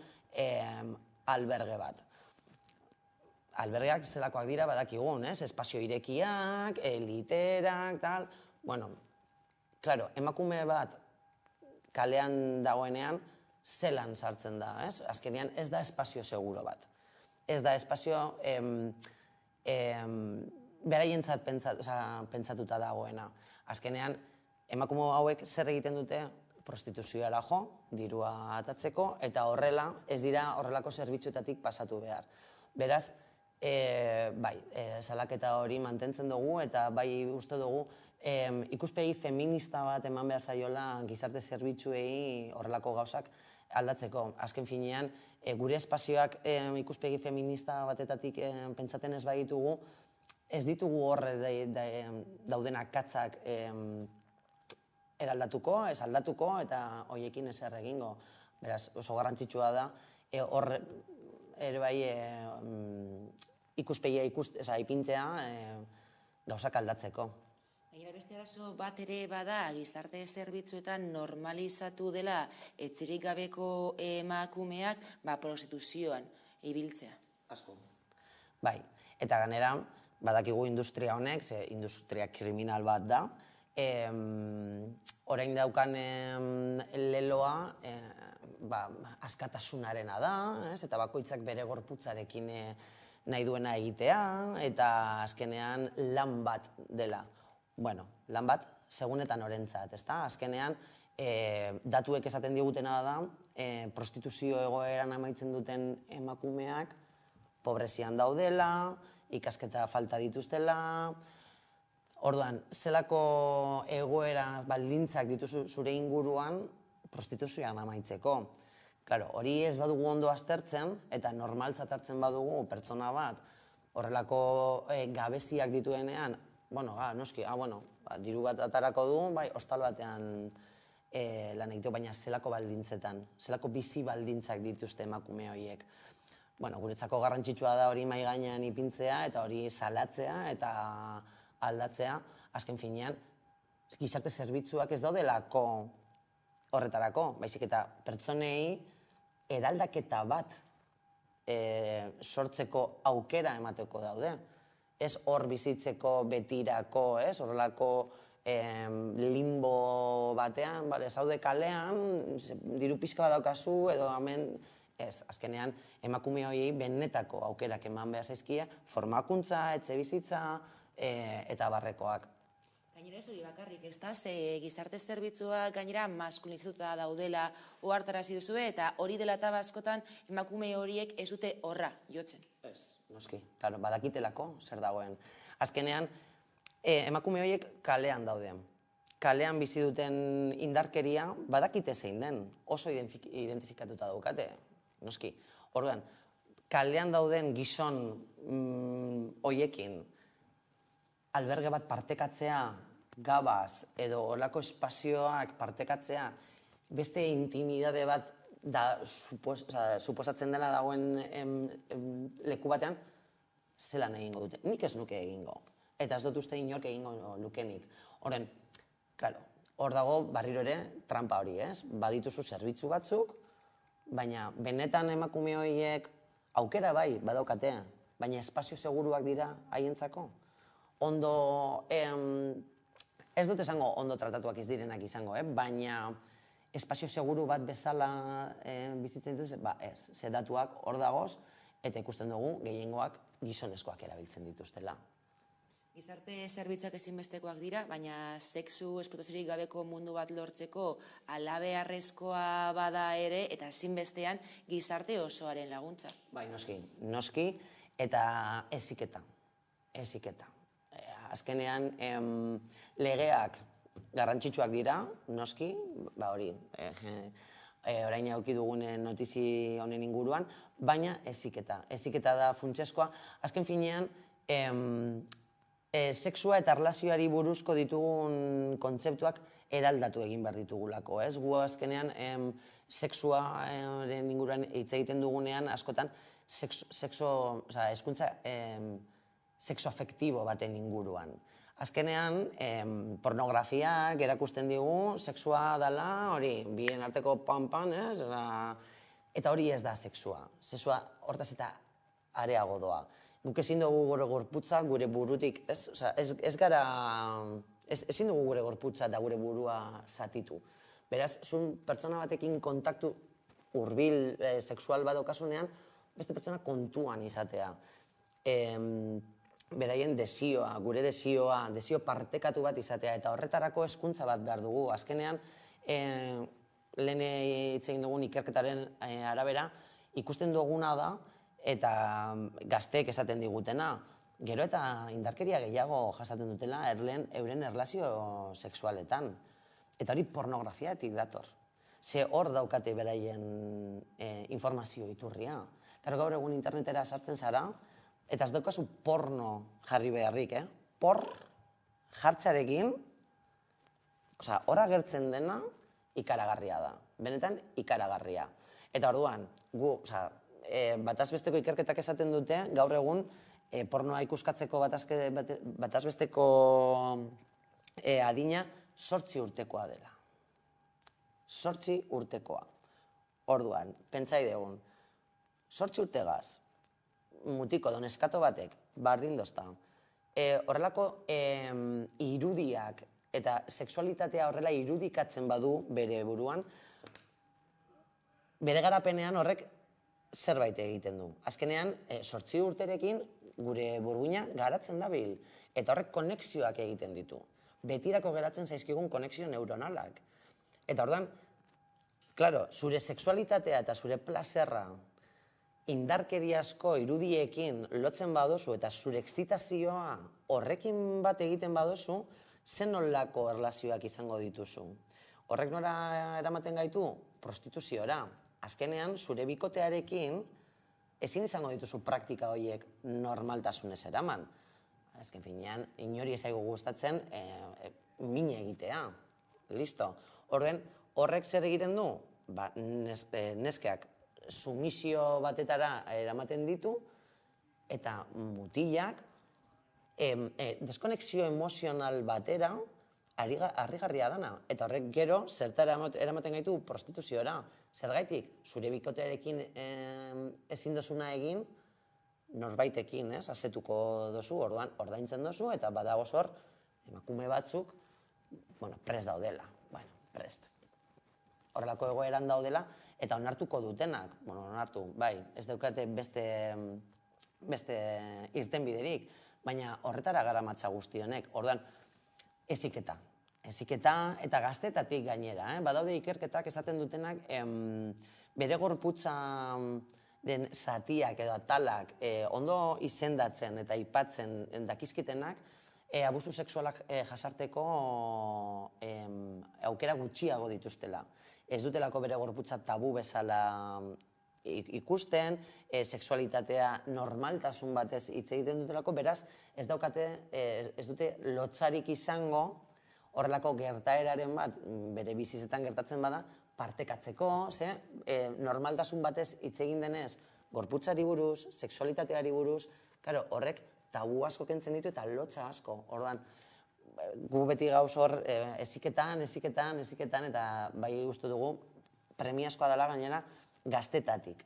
alberge bat. Albergeak zelakoak dira badakigun, espazio irekiak, literak, tal. Claro, emakume bat kalean dagoenean zelan sartzen da, azkenean ez da espazio seguro bat. Ez da espazio beraientzat pentsatuta dagoena. Azkenean, emakume hauek zer egiten dute prostituzioara jo, dirua atatzeko, eta horrela ez dira horrelako zerbitzuetatik pasatu behar. Beraz, bai, salaketa hori mantentzen dugu, eta bai uste dugu ikuspegi feminista bat eman behar zaiola gizarte zerbitzuei horrelako gauzak aldatzeko. Azken finean, gure espazioak ikuspegi feminista batetatik pentsaten ez baditugu, ez ditugu horre dauden akatzak eraldatuko, ez aldatuko, eta horiekin ezer egingo. Beraz, oso garrantzitsua da, ere bai ikuspegia ipintzea gauzak aldatzeko. Gainera beste arazo bat ere bada gizarte zerbitzuetan normalizatu dela etxerik gabeko emakumeak prostituzioan ibiltzea. Asko. Bai, eta ganera badakigu industria honek, ze industria kriminal bat da, orain daukan leloa askatasunarena da, eta bakoitzak bere gorputzarekin nahi duena egitea, eta azkenean lan bat dela. Bueno, lan bat segunetan orentzat, ezta? Azkenean datuek esaten digutena da, prostituzio egoeran amaitzen duten emakumeak pobrezian daudela, ikasketa falta dituztela. Orduan, zelako egoera baldintzak dituzu zure inguruan prostituzioan amaitzeko. Claro, hori ez badugu ondo aztertzen eta normaltzat hartzen badugu pertsona bat horrelako gabeziak dituenean, noski, diru bat atarako du, hostal batean lan egiteko, baina zelako baldintzetan, zelako bizi baldintzak dituzte emakume horiek. Guretzako garrantzitsua da hori mahai gainean ipintzea eta hori salatzea eta aldatzea, azken finean, gizarte zerbitzuak ez daudelako horretarako, baizik eta pertsonei eraldaketa bat sortzeko aukera emateko daude. Ez hor bizitzeko betirako, horrelako limbo batean, zaude kalean, diru pixka bat daukazu, edo hemen, ez, azkenean emakume horiei benetako aukerak eman behar zaizkia, formakuntza, etxe bizitza eta barrekoak. Gainera ez hori bakarrik, ez da, ze gizarte zerbitzuak gainera maskulinizatuta daudela ohartarazi duzue, eta hori dela eta askotan emakume horiek ez dute horra jotzen. Ez, noski, claro, badakitelako zer dagoen. Azkenean, emakume horiek kalean daude. Kalean bizi duten indarkeria badakite zein den, oso identifikatuta daukate, noski. Orduan, kalean dauden gizon horiekin alberge bat partekatzea gabaz edo horlako espazioak partekatzea beste intimidade bat suposatzen dela dagoen leku batean, zelan egingo dute. Nik ez nuke egingo. Eta ez dut uste inork egingo lukenik. Horren, hor dago barriro ere trampa hori, ez? Badituzu zerbitzu batzuk, baina benetan emakume horiek aukera bai badaukate, baina espazio seguruak dira haientzako. Ondo, ez dut esango ondo tratatuak ez direnak izango, baina espazio seguru bat bezala bizitzen dituz, ez, zedatuak hor dagoz, eta ikusten dugu gehiengoak gizonezkoak erabiltzen dituztela. Gizarte zerbitzuak ezinbestekoak dira, baina sexu esplotaziorik gabeko mundu bat lortzeko halabeharrezkoa bada ere, eta ezinbestean gizarte osoaren laguntza. Bai, noski, eta heziketa. Azkenean, legeak garrantzitsuak dira, noski, hori, orain auki dugun notizi honen inguruan, baina heziketa. Heziketa da funtsezkoa. Azken finean, sexua eta erlazioari buruzko ditugun kontzeptuak eraldatu egin behar ditugulako, ez? Gu azkenean, sexuaren inguruan hitz egiten dugunean, askotan, hezkuntza sexoafektibo baten inguruan. Azkenean, pornografiak erakusten digu, sexua dela, hori, bien arteko pan-pan, ez? Eta hori ez da sexua. Sexua hortaz eta areago doa. Guk ezin dugu gure gorputza, gure burutik, ez gara, ezin dugu gure gorputza eta gure burua zatitu. Beraz, zun pertsona batekin kontaktu hurbil sexual bat daukasunean, beste pertsona kontuan izatea. Beraien desioa, gure desio partekatu bat izatea, eta horretarako hezkuntza bat behar dugu. Azkenean, lehen hitz egin dugun ikerketaren arabera, ikusten duguna da, eta gazteek esaten digutena, gero eta indarkeria gehiago jasaten dutela euren erlazio sexualetan. Eta hori pornografiatik dator. Ze hor daukate beraien informazio iturria. Gaur egun internetera sartzen zara, eta ez daukazu porno jarri beharrik, por jartzarekin, hor agertzen dena ikaragarria da. Benetan ikaragarria. Eta orduan, gu, batazbesteko ikerketak esaten dute, gaur egun, pornoa ikuskatzeko batazbesteko adina 8 urtekoa dela. 8 urtekoa. Orduan, pentsai degun, 8 urtegaz, mutiko neskato batek, bardin dozta, horrelako irudiak eta sexualitatea horrela irudikatzen badu bere buruan, bere garapenean horrek zerbait egiten du. Azkenean, 8 urterekin gure burbuina garatzen dabil, eta horrek konexioak egiten ditu. Betirako geratzen zaizkigun konexio neuronalak. Eta orduan, klaro, zure sexualitatea eta zure plazerra indarkeriazko irudiekin lotzen badozu eta zure excitazioa horrekin bat egiten badozu, zen nolako erlazioak izango dituzu. Horrek nora eramaten gaitu? Prostituziora. Azkenean, zure bikotearekin ezin izango dituzu praktika horiek normaltasunez eraman. Azken finean, inori ezaigu gustatzen min egitea. Listo. Horrek zer egiten du? Neskeak sumisio batetara eramaten ditu eta mutilak deskonexio emozional batera harrigarria dana. Eta horrek gero zertara eramaten gaitu prostituziora. Zergaitik, zure bikotearekin ezin dozuna egin, norbaitekin, asetuko dozu, ordaintzen dozu, eta badago zor, emakume batzuk, prest daudela. Prest. Horrelako egoeran daudela, eta onartuko dutenak, onartu, bai, ez daukate beste irtenbiderik, baina horretara garamatza guztionek. Orduan, heziketa eta gaztetatik gainera. Badaude ikerketak esaten dutenak bere gorputzaren zatiak edo atalak ondo izendatzen eta aipatzen dakizkitenak abusu sexualak jasarteko aukera gutxiago dituztela. Ez dutelako bere gorputza tabu bezala ikusten, sexualitatea normaltasun batez hitz egiten dutelako, beraz ez dute lotzarik izango horrelako gertaeraren bat bere bizizetan gertatzen bada partekatzeko, normaltasun batez hitz egin denez gorputzari buruz, sexualitateari buruz, horrek tabu asko kentzen ditu eta lotza asko. Orduan, gu beti gauz hor heziketan, eta bai uste dugu premiazkoa dela gainera gaztetatik.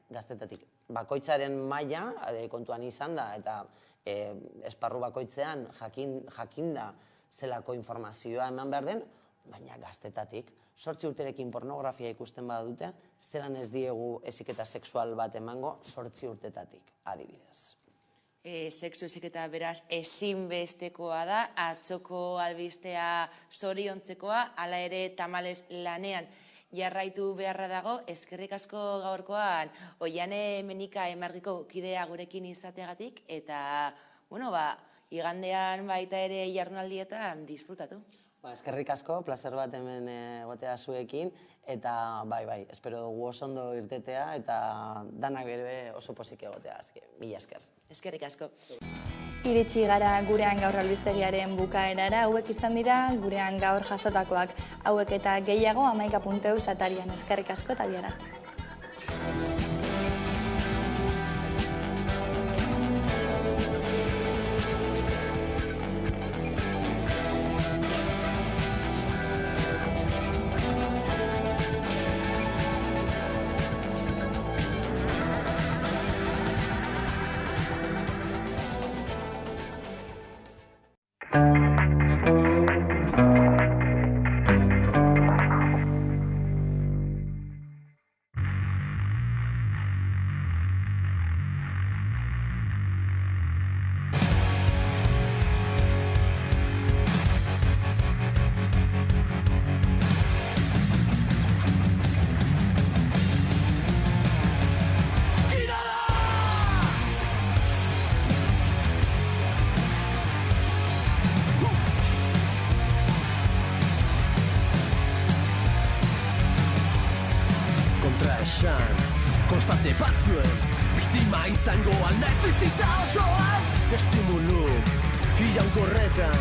Bakoitzaren maila kontuan izan da eta esparru bakoitzean jakinda zelako informazioa eman behar den, baina gaztetatik. 8 urterekin pornografia ikusten badute, zelan ez diegu heziketa sexual bat emango 8 urtetatik, adibidez. Sexu heziketa beraz ezinbestekoa da, atzoko albistea zoriontzekoa, hala ere tamalez lanean jarraitu beharra dago. Eskerrik asko gaurkoan Oiane Menika Emargiko kidea gurekin izateagatik, eta, igandean baita ere jardunaldietan disfrutatu. Eskerrik asko, placer bat hemen egotea zuekin, eta bai, espero dugu oso ondo irtetea, eta danak bere oso pozik egotea, mila esker. Eskerrik asko. Iritsi gara gurean gaur albistegiaren bukaerara, hauek izan dira gurean gaur jasotakoak, hauek eta gehiago 11.eus atarian. Eskerrik asko eta bihar arte. Konstante batzuen biktima izango alnaiz bizitza osoan. Estimulu iraunkorretan